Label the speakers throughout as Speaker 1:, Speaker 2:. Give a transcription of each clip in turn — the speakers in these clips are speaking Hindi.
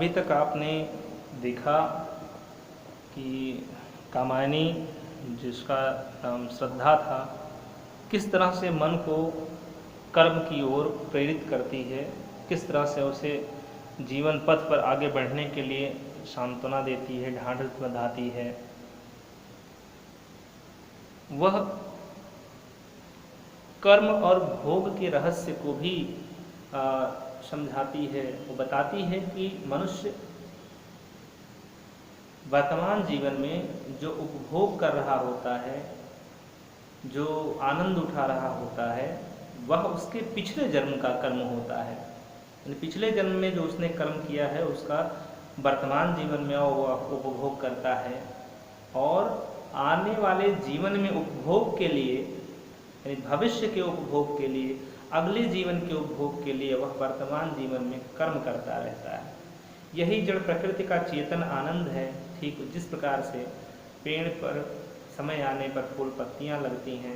Speaker 1: अभी तक आपने देखा कि कामायनी, जिसका नाम श्रद्धा था, किस तरह से मन को कर्म की ओर प्रेरित करती है, किस तरह से उसे जीवन पथ पर आगे बढ़ने के लिए सांत्वना देती है, ढांढस बंधाती है। वह कर्म और भोग के रहस्य को भी समझाती है। वो बताती है कि मनुष्य वर्तमान जीवन में जो उपभोग कर रहा होता है, जो आनंद उठा रहा होता है, वह उसके पिछले जन्म का कर्म होता है। यानी पिछले जन्म में जो उसने कर्म किया है उसका वर्तमान जीवन में वह उपभोग करता है, और आने वाले जीवन में उपभोग के लिए, यानी भविष्य के उपभोग के लिए, अगले जीवन के उपभोग के लिए वह वर्तमान जीवन में कर्म करता रहता है। यही जड़ प्रकृति का चेतन आनंद है। ठीक जिस प्रकार से पेड़ पर समय आने पर फूल पत्तियां लगती हैं,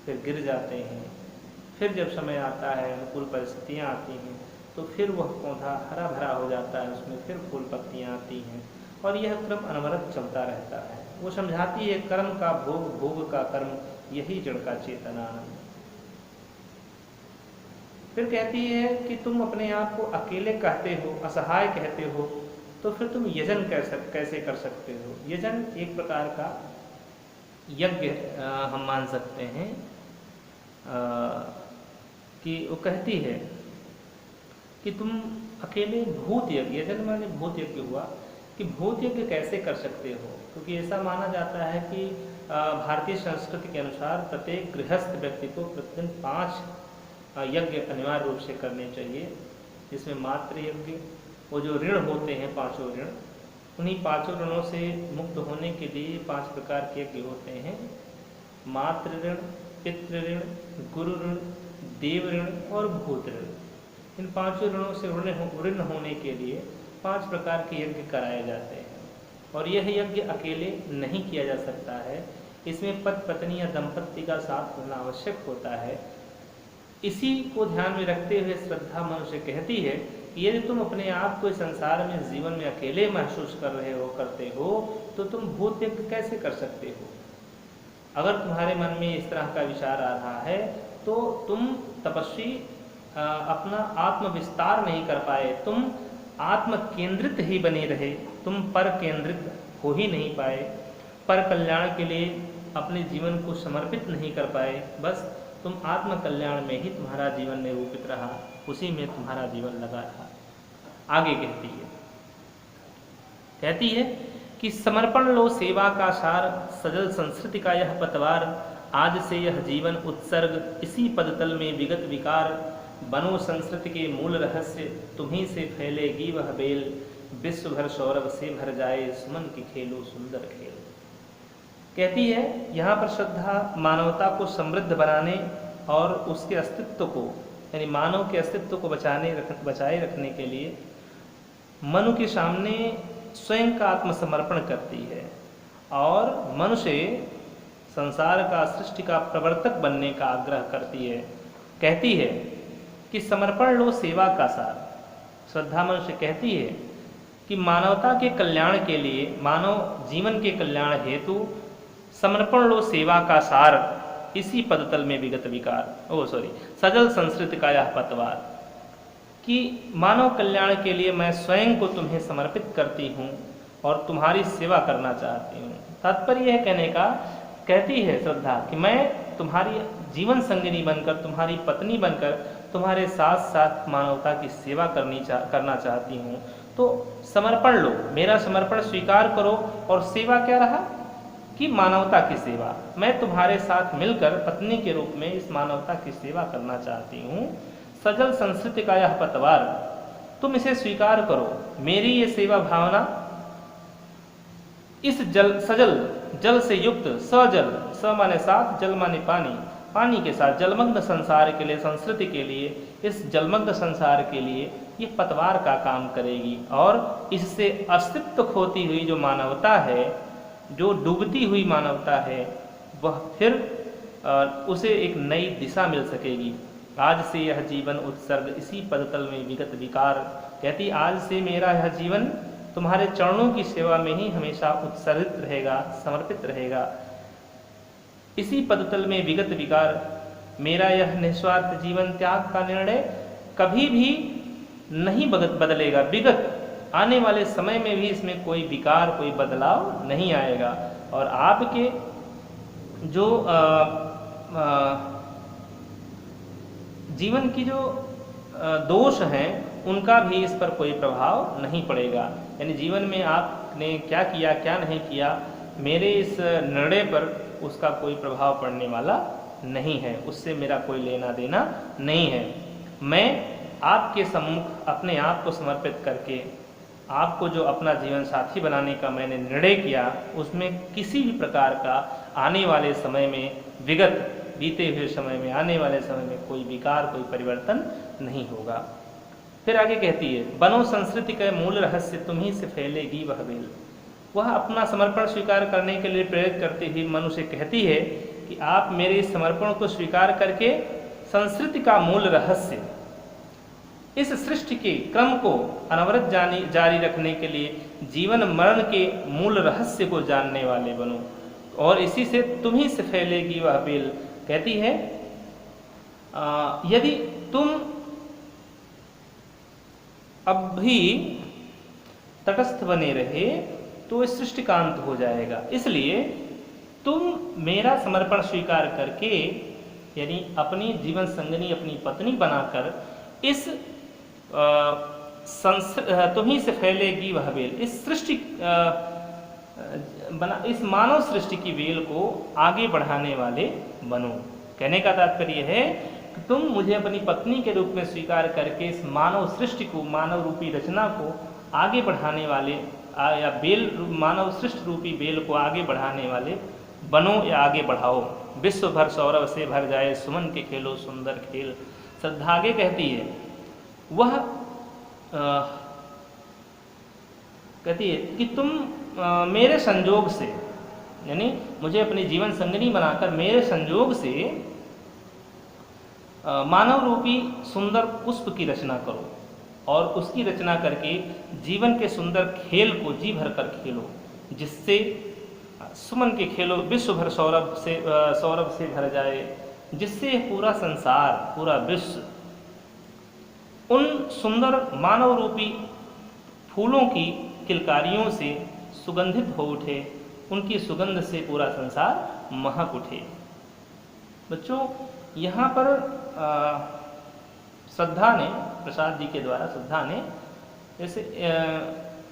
Speaker 1: फिर गिर जाते हैं, फिर जब समय आता है, अनुकूल परिस्थितियां आती हैं, तो फिर वह पौधा हरा भरा हो जाता है, उसमें फिर फूल पत्तियां आती हैं, और यह क्रम अनवरत चलता रहता है। वो समझाती है कर्म का भोग, भोग का कर्म, यही जड़ का चेतन आनंद। फिर कहती है कि तुम अपने आप को अकेले कहते हो, असहाय कहते हो, तो फिर तुम यजन कैसे कर सकते हो। यजन एक प्रकार का यज्ञ हम मान सकते हैं। कि वो कहती है कि तुम अकेले भूत यज्ञ, यजन माने भूत यज्ञ हुआ, कि भूत यज्ञ कैसे कर सकते हो। क्योंकि ऐसा माना जाता है कि भारतीय संस्कृति के अनुसार प्रत्येक गृहस्थ व्यक्ति को प्रतिदिन 5 यज्ञ अनिवार्य रूप से करने चाहिए, जिसमें मातृ यज्ञ, वो जो ऋण होते हैं 5 ऋण, उन्हीं 5 ऋणों से मुक्त होने के लिए 5 प्रकार के यज्ञ होते हैं। मातृ ऋण, पितृ ऋण, गुरु ऋण, देव ऋण और भूत ऋण। इन 5 ऋणों से ऋण होने के लिए 5 प्रकार के यज्ञ कराए जाते हैं, और यह यज्ञ अकेले नहीं किया जा सकता है। इसमें पति पत्नी या दंपत्ति का साथ होना आवश्यक होता है। इसी को ध्यान में रखते हुए श्रद्धा मनुष्य कहती है कि यदि तुम अपने आप को इस संसार में, जीवन में अकेले महसूस कर रहे हो, करते हो, तो तुम भूत यज्ञ कैसे कर सकते हो। अगर तुम्हारे मन में इस तरह का विचार आ रहा है, तो तुम तपस्वी अपना आत्म विस्तार नहीं कर पाए, तुम आत्म केंद्रित ही बने रहे, तुम पर केंद्रित हो ही नहीं पाए, पर कल्याण के लिए अपने जीवन को समर्पित नहीं कर पाए। बस तुम आत्म कल्याण में ही तुम्हारा जीवन निरूपित रहा, उसी में तुम्हारा जीवन लगा रहा। आगे कहती है कि समर्पण लो सेवा का सार, सजल संस्कृति का यह पतवार, आज से यह जीवन उत्सर्ग, इसी पदतल में विगत विकार, बनो संस्कृति के मूल रहस्य, तुम्ही से फैलेगी वह बेल, विश्व भर सौरभ से भर जाए, सुमन की खेलो सुंदर खेल। कहती है यहाँ पर श्रद्धा मानवता को समृद्ध बनाने और उसके अस्तित्व को, यानी मानव के अस्तित्व को बचाए रखने के लिए मनु के सामने स्वयं का आत्मसमर्पण करती है, और मनुष्य संसार का, सृष्टि का प्रवर्तक बनने का आग्रह करती है। कहती है कि समर्पण लो सेवा का सार। श्रद्धा मनुष्य कहती है कि मानवता के कल्याण के लिए, मानव जीवन के कल्याण हेतु समर्पण लो सेवा का सार, इसी पदतल में विगत विकार, सजल संस्कृति का यह पतवार, कि मानव कल्याण के लिए मैं स्वयं को तुम्हें समर्पित करती हूँ और तुम्हारी सेवा करना चाहती हूँ। तात्पर्य यह कहने का, कहती है श्रद्धा कि मैं तुम्हारी जीवन संगिनी बनकर, तुम्हारी पत्नी बनकर, तुम्हारे साथ साथ मानवता की सेवा करना चाहती हूँ। तो समर्पण लो, मेरा समर्पण स्वीकार करो, और सेवा क्या रहा कि मानवता की सेवा। मैं तुम्हारे साथ मिलकर पत्नी के रूप में इस मानवता की सेवा करना चाहती हूँ। सजल संस्कृति का यह पतवार, तुम इसे स्वीकार करो। मेरी ये सेवा भावना इस सजल, जल से युक्त, सजल, स माने साथ, जल माने पानी, पानी के साथ जलमग्न संसार के लिए, संस्कृति के लिए, इस जलमग्न संसार के लिए ये पतवार का काम करेगी, और इससे अस्तित्व खोती हुई जो मानवता है, जो डूबती हुई मानवता है, वह फिर उसे एक नई दिशा मिल सकेगी। आज से यह जीवन उत्सर्ग इसी पदतल में विगत विकार। कहती आज से मेरा यह जीवन तुम्हारे चरणों की सेवा में ही हमेशा उत्सर्गित रहेगा, समर्पित रहेगा। इसी पदतल में विगत विकार, मेरा यह निस्वार्थ जीवन त्याग का निर्णय कभी भी नहीं बदलेगा। विगत आने वाले समय में भी इसमें कोई विकार, कोई बदलाव नहीं आएगा। और आपके जो जीवन की जो दोष हैं उनका भी इस पर कोई प्रभाव नहीं पड़ेगा। यानी जीवन में आपने क्या किया क्या नहीं किया, मेरे इस निर्णय पर उसका कोई प्रभाव पड़ने वाला नहीं है, उससे मेरा कोई लेना देना नहीं है। मैं आपके सम्मुख अपने आप को समर्पित करके आपको जो अपना जीवन साथी बनाने का मैंने निर्णय किया, उसमें किसी भी प्रकार का आने वाले समय में, विगत बीते हुए समय में, आने वाले समय में कोई विकार, कोई परिवर्तन नहीं होगा। फिर आगे कहती है, बनो संस्कृति का मूल रहस्य तुम्ही से फैलेगी वह बेल। वह अपना समर्पण स्वीकार करने के लिए प्रेरित करते हुए मनु से कहती है कि आप मेरे इस समर्पण को स्वीकार करके संस्कृति का मूल रहस्य, इस सृष्टि के क्रम को अनवरत जारी रखने के लिए जीवन मरण के मूल रहस्य को जानने वाले बनो, और इसी से तुम्ही से फैलेगी वह बेल। कहती है यदि तुम अब भी तटस्थ बने रहे तो इस सृष्टि का अंत हो जाएगा। इसलिए तुम मेरा समर्पण स्वीकार करके, यानी अपनी जीवन संगनी, अपनी पत्नी बनाकर इस तुम्ही से फैलेगी वह बेल, इस सृष्टि इस मानव सृष्टि की बेल को आगे बढ़ाने वाले बनो। कहने का तात्पर्य है कि तुम मुझे अपनी पत्नी के रूप में स्वीकार करके इस मानव सृष्टि को, मानव रूपी रचना को आगे बढ़ाने वाले, या बेल, मानव सृष्टि रूपी बेल को आगे बढ़ाने वाले बनो या आगे बढ़ाओ। विश्व भर सौरभ से भर जाए सुमन के खेलो सुंदर खेल। श्रद्धा आगे कहती है, वह कहती है कि तुम मेरे संजोग से, यानी मुझे अपनी जीवन संगनी बनाकर मेरे संजोग से मानव रूपी सुंदर पुष्प की रचना करो, और उसकी रचना करके जीवन के सुंदर खेल को जी भर कर खेलो, जिससे सुमन के खेलो विश्व भर सौरभ से भर जाए, जिससे पूरा संसार, पूरा विश्व उन सुंदर मानव रूपी फूलों की किलकारियों से सुगंधित हो उठे, उनकी सुगंध से पूरा संसार महक उठे। बच्चों, यहाँ पर श्रद्धा ने, प्रसाद जी के द्वारा श्रद्धा ने जैसे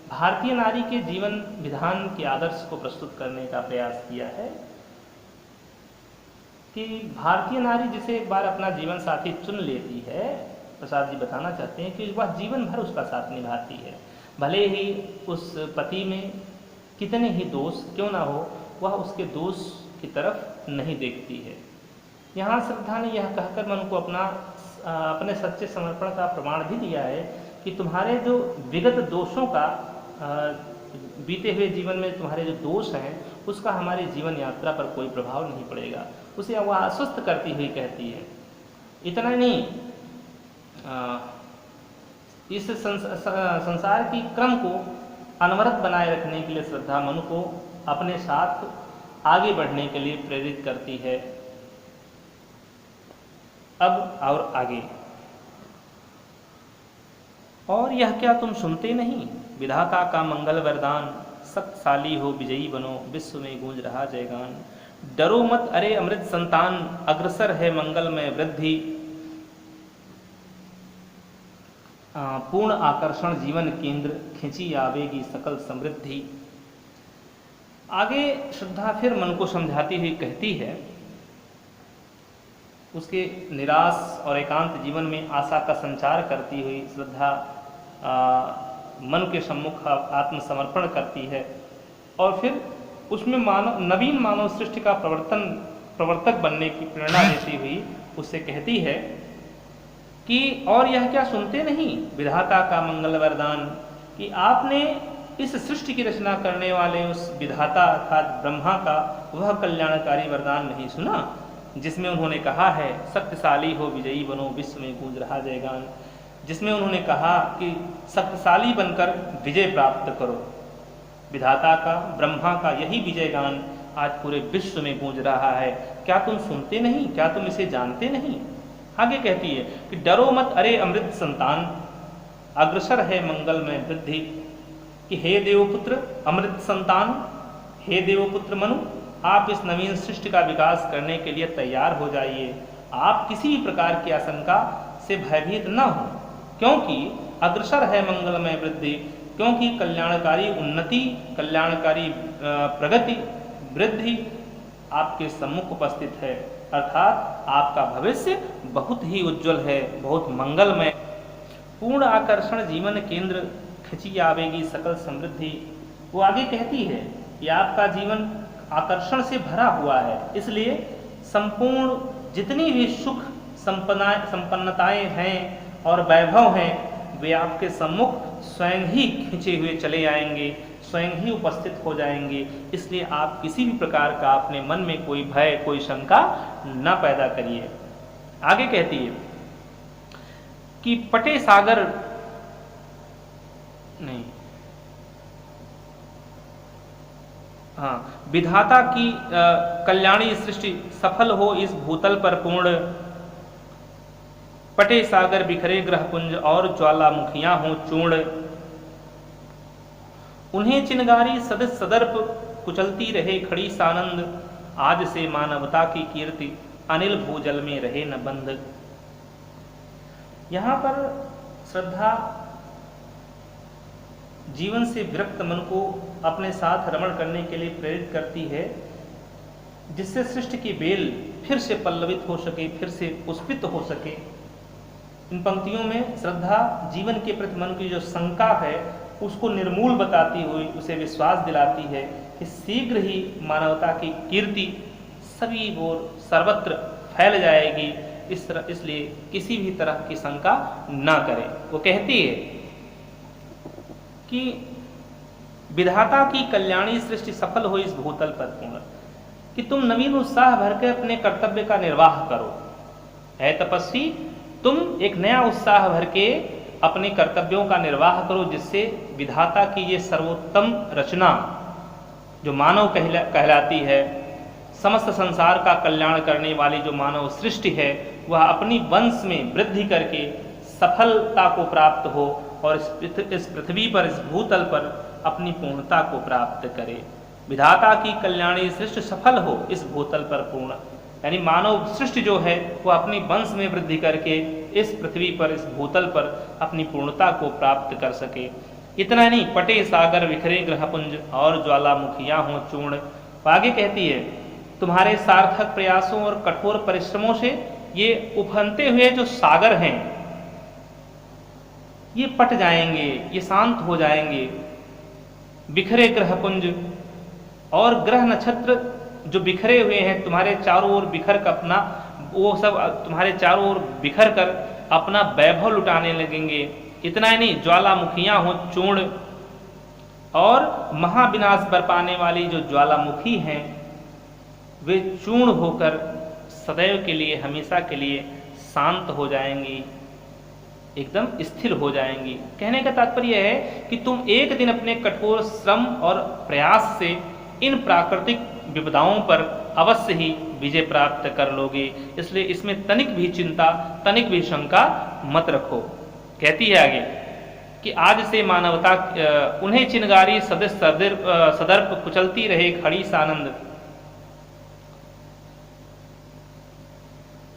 Speaker 1: भारतीय नारी के जीवन विधान के आदर्श को प्रस्तुत करने का प्रयास किया है कि भारतीय नारी जिसे एक बार अपना जीवन साथी चुन लेती है, प्रसाद जी बताना चाहते हैं कि वह जीवन भर उसका साथ निभाती है। भले ही उस पति में कितने ही दोष क्यों ना हो, वह उसके दोष की तरफ नहीं देखती है। यहाँ श्रद्धा ने यह कहकर मन को अपने सच्चे समर्पण का प्रमाण भी दिया है कि तुम्हारे जो विगत दोषों का, बीते हुए जीवन में तुम्हारे जो दोष हैं, उसका हमारी जीवन यात्रा पर कोई प्रभाव नहीं पड़ेगा। उसे वह आश्वस्त करती हुई कहती है। इतना नहीं, इस संसार की क्रम को अनवरत बनाए रखने के लिए श्रद्धा मनु को अपने साथ आगे बढ़ने के लिए प्रेरित करती है। अब और आगे, और यह क्या तुम सुनते नहीं, विधाता का मंगल वरदान, शक्तिशाली हो विजयी बनो, विश्व में गूंज रहा जयगान। डरो मत अरे अमृत संतान, अग्रसर है मंगल में वृद्धि, पूर्ण आकर्षण जीवन केंद्र, खिंची आवेगी सकल समृद्धि। आगे श्रद्धा फिर मन को समझाती हुई कहती है, उसके निराश और एकांत जीवन में आशा का संचार करती हुई श्रद्धा मन के सम्मुख आत्मसमर्पण करती है, और फिर उसमें नवीन मानव सृष्टि का प्रवर्तक बनने की प्रेरणा देती हुई उससे कहती है कि और यह क्या सुनते नहीं, विधाता का मंगल वरदान, कि आपने इस सृष्टि की रचना करने वाले उस विधाता अर्थात ब्रह्मा का वह कल्याणकारी वरदान नहीं सुना जिसमें उन्होंने कहा है शक्तिशाली हो विजयी बनो विश्व में गूंज रहा जयगान, जिसमें उन्होंने कहा कि शक्तिशाली बनकर विजय प्राप्त करो। विधाता का, ब्रह्मा का यही विजय गान आज पूरे विश्व में गूंज रहा है। क्या तुम सुनते नहीं? क्या तुम इसे जानते नहीं? आगे कहती है कि डरो मत अरे अमृत संतान, अग्रसर है मंगल में वृद्धि। कि हे देवपुत्र अमृत संतान, हे देवपुत्र मनु, आप इस नवीन सृष्टि का विकास करने के लिए तैयार हो जाइए। आप किसी भी प्रकार की आशंका से भयभीत न हो, क्योंकि अग्रसर है मंगलमय वृद्धि, क्योंकि कल्याणकारी उन्नति, कल्याणकारी प्रगति, वृद्धि आपके सम्मुख उपस्थित है। अर्थात आपका भविष्य बहुत ही उज्जवल है, बहुत मंगलमय। पूर्ण आकर्षण जीवन केंद्र खिंची आवेगी सकल समृद्धि। वो आगे कहती है कि आपका जीवन आकर्षण से भरा हुआ है, इसलिए संपूर्ण जितनी भी सुख संपन्नताएं हैं और वैभव हैं वे आपके सम्मुख स्वयं ही खिंचे हुए चले आएंगे, स्वयं ही उपस्थित हो जाएंगे। इसलिए आप किसी भी प्रकार का अपने मन में कोई भय, कोई शंका न पैदा करिए। आगे कहती है कि पटे सागर नहीं, हाँ, विधाता की कल्याणी सृष्टि सफल हो इस भूतल पर पूर्ण। पटे सागर बिखरे ग्रहपुंज और ज्वालामुखियां हों चूर्ण। उन्हें चिनगारी सदस्य सदर्प कुचलती रहे खड़ी सानंद। आज से मानवता की कीर्ति अनिल भूजल में रहे न बंध। यहां पर श्रद्धा जीवन से विरक्त मन को अपने साथ रमण करने के लिए प्रेरित करती है, जिससे सृष्टि की बेल फिर से पल्लवित हो सके, फिर से पुष्पित हो सके। इन पंक्तियों में श्रद्धा जीवन के प्रति मन की जो शंका है उसको निर्मूल बताती हुई उसे विश्वास दिलाती है कि शीघ्र ही मानवता की कीर्ति सभी ओर सर्वत्र फैल जाएगी। इसलिए किसी भी तरह की शंका ना करें। वो कहती है कि विधाता की कल्याणी सृष्टि सफल हो इस भूतल पर पूर्ण, कि तुम नवीन उत्साह भर के अपने कर्तव्य का निर्वाह करो। है तपस्वी, तुम एक नया उत्साह भर के अपने कर्तव्यों का निर्वाह करो, जिससे विधाता की ये सर्वोत्तम रचना जो मानव कहलाती है, समस्त संसार का कल्याण करने वाली जो मानव सृष्टि है, वह अपनी वंश में वृद्धि करके सफलता को प्राप्त हो और इस पृथ्वी पर, इस भूतल पर अपनी पूर्णता को प्राप्त करे। विधाता की कल्याणी सृष्टि सफल हो इस भूतल पर पूर्ण, यानी मानव सृष्टि जो है वह अपनी वंश में वृद्धि करके इस पृथ्वी पर, इस भूतल पर अपनी पूर्णता को प्राप्त कर सके। इतना नहीं, पटे सागर विखरे ग्रहपुंज और ज्वालामुखियां हों चूर्ण। आगे कहती है तुम्हारे सार्थक प्रयासों और कठोर परिश्रमों से ये उफनते हुए जो सागर हैं ये पट जाएंगे, ये शांत हो जाएंगे। बिखरे ग्रहपुंज और ग्रह नक्षत्र जो बिखरे हुए हैं तुम्हारे चारों ओर बिखर कर अपना, वो सब तुम्हारे चारों ओर बिखर कर अपना वैभव लुटाने लगेंगे। इतना ही नहीं, ज्वालामुखियां हो चूर्ण, और महाविनाश बरपाने वाली जो ज्वालामुखी हैं वे चूर्ण होकर सदैव के लिए, हमेशा के लिए शांत हो जाएंगी, एकदम स्थिर हो जाएंगी। कहने का तात्पर्य है कि तुम एक दिन अपने कठोर श्रम और प्रयास से इन प्राकृतिक विपदाओं पर अवश्य ही विजय प्राप्त कर लोगे। इसलिए इसमें तनिक भी चिंता, तनिक भी शंका मत रखो। कहती है आगे कि आज से मानवता उन्हें चिनगारी सदस्य सदर्प कुचलती रहे खड़ी सानंद।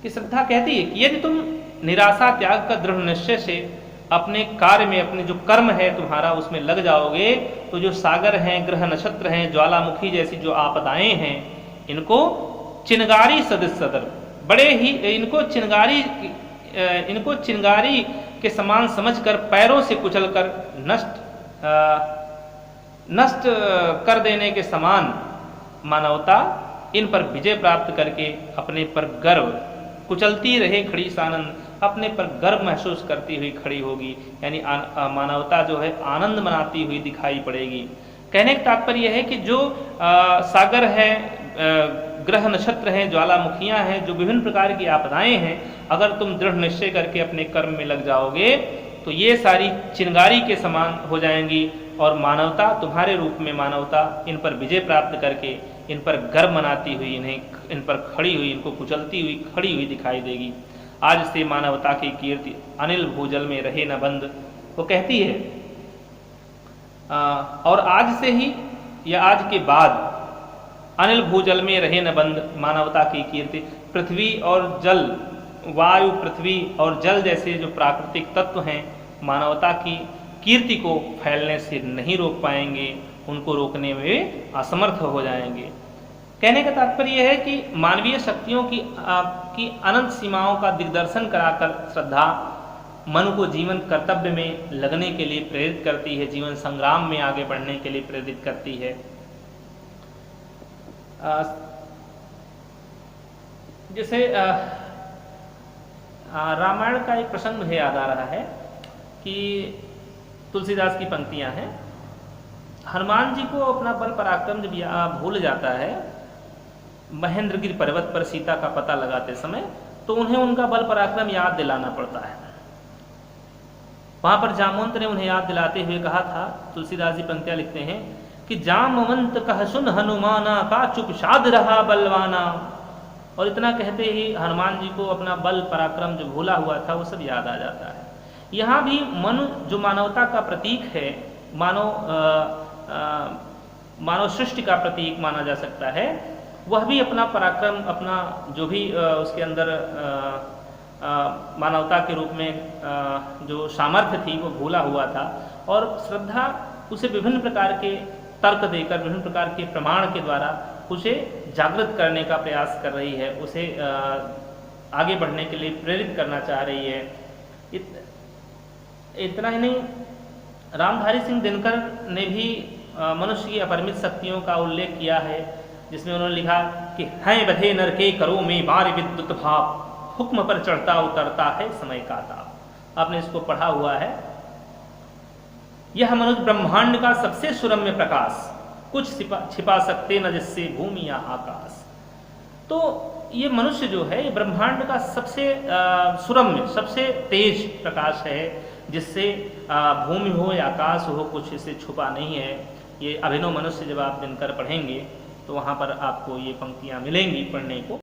Speaker 1: कि श्रद्धा कहती है कि यदि तुम निराशा त्याग का दृढ़ निश्चय से अपने कार्य में, अपने जो कर्म है तुम्हारा उसमें लग जाओगे, तो जो सागर हैं, ग्रह नक्षत्र हैं, ज्वालामुखी जैसी जो आपदाएं हैं, इनको चिनगारी सदस्य सदर, बड़े ही इनको चिनगारी के समान समझकर पैरों से कुचलकर नष्ट कर देने के समान मानवता इन पर विजय प्राप्त करके अपने पर गर्व, कुचलती रहे खड़ी सानंद, अपने पर गर्व महसूस करती हुई खड़ी होगी। यानी मानवता जो है आनंद मनाती हुई दिखाई पड़ेगी। कहने का तात्पर्य है कि जो सागर है, ग्रह नक्षत्र हैं, ज्वालामुखियां हैं, जो विभिन्न प्रकार की आपदाएं हैं, अगर तुम दृढ़ निश्चय करके अपने कर्म में लग जाओगे तो ये सारी चिंगारी के समान हो जाएंगी और मानवता, तुम्हारे रूप में मानवता इन पर विजय प्राप्त करके इन पर गर्व मनाती हुई, इन पर खड़ी हुई, इनको कुचलती हुई खड़ी हुई दिखाई देगी। आज से मानवता की कीर्ति अनिल भूजल में रहे न बंद, वो कहती है। और आज से ही या आज के बाद अनिल भूजल में रहे न बंद, मानवता की कीर्ति। पृथ्वी और जल, वायु, पृथ्वी और जल जैसे जो प्राकृतिक तत्व हैं मानवता की कीर्ति को फैलने से नहीं रोक पाएंगे, उनको रोकने में असमर्थ हो जाएंगे। कहने का तात्पर्य यह है कि मानवीय शक्तियों की अनंत सीमाओं का दिग्दर्शन कराकर श्रद्धा मनु को जीवन कर्तव्य में लगने के लिए प्रेरित करती है, जीवन संग्राम में आगे बढ़ने के लिए प्रेरित करती है। जैसे रामायण का एक प्रसंग मुझे याद आ रहा है कि तुलसीदास की पंक्तियां हैं। हनुमान जी को अपना बल पराक्रम जब भूल जाता है महेंद्रगिरि पर्वत पर सीता का पता लगाते समय, तो उन्हें उनका बल पराक्रम याद दिलाना पड़ता है। वहां पर जामवंत ने उन्हें याद दिलाते हुए कहा था, तुलसीदास जी पंक्तियां लिखते हैं कि जामवंत कह सुन हनुमाना, का चुप साध रहा बलवाना। और इतना कहते ही हनुमान जी को अपना बल पराक्रम जो भूला हुआ था वो सब याद आ जाता है। यहाँ भी मनु जो मानवता का प्रतीक है, मानव सृष्टि का प्रतीक माना जा सकता है, वह भी अपना पराक्रम, अपना जो भी उसके अंदर मानवता के रूप में जो सामर्थ्य थी वो भूला हुआ था। और श्रद्धा उसे विभिन्न प्रकार के तर्क देकर, विभिन्न प्रकार के प्रमाण के द्वारा उसे जागृत करने का प्रयास कर रही है, उसे आगे बढ़ने के लिए प्रेरित करना चाह रही है। इतना ही नहीं, रामधारी सिंह दिनकर ने भी मनुष्य की अपरिमित शक्तियों का उल्लेख किया है, जिसमें उन्होंने लिखा कि हैं बधे नर के करो में बार विद्युत भाव, हुक्म पर चढ़ता उतरता है समय का ताप। आपने इसको पढ़ा हुआ है। यह मनुष्य ब्रह्मांड का सबसे सुरम्य प्रकाश, कुछ छिपा सकते न जिससे भूमि या आकाश। तो ये मनुष्य जो है, ये ब्रह्मांड का सबसे सुरम्य, सबसे तेज प्रकाश है, जिससे भूमि हो या आकाश हो, कुछ इससे छुपा नहीं है। ये अभिनव मनुष्य जब आप दिनकर पढ़ेंगे तो वहाँ पर आपको ये पंक्तियाँ मिलेंगी पढ़ने को।